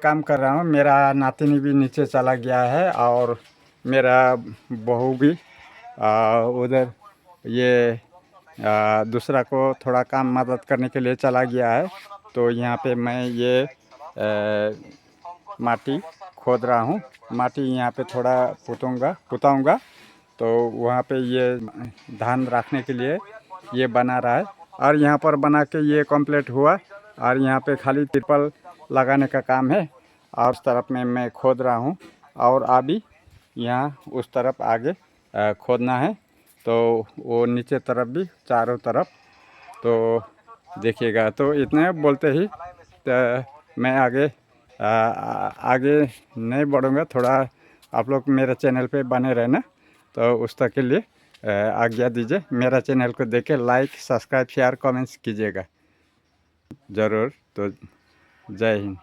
काम कर रहा हूँ। मेरा नातिनी भी नीचे चला गया है और मेरा बहू भी उधर ये दूसरा को थोड़ा काम मदद करने के लिए चला गया है। तो यहाँ पे मैं ये माटी खोद रहा हूँ। माटी यहाँ पे थोड़ा पुताऊँगा तो वहाँ पे ये धान रखने के लिए ये बना रहा है। और यहाँ पर बना के ये कंप्लीट हुआ और यहाँ पे खाली तिरपल लगाने का काम है। और उस तरफ में मैं खोद रहा हूँ और अभी यहाँ उस तरफ आगे खोदना है। तो वो नीचे तरफ भी चारों तरफ तो देखिएगा। तो इतने बोलते ही तो मैं आगे नहीं बढ़ूँगा। थोड़ा आप लोग मेरे चैनल पे बने रहना। तो उस तक के लिए आज्ञा दीजिए। मेरा चैनल को देखे लाइक सब्सक्राइब शेयर कमेंट्स कीजिएगा ज़रूर। तो जय हिंद।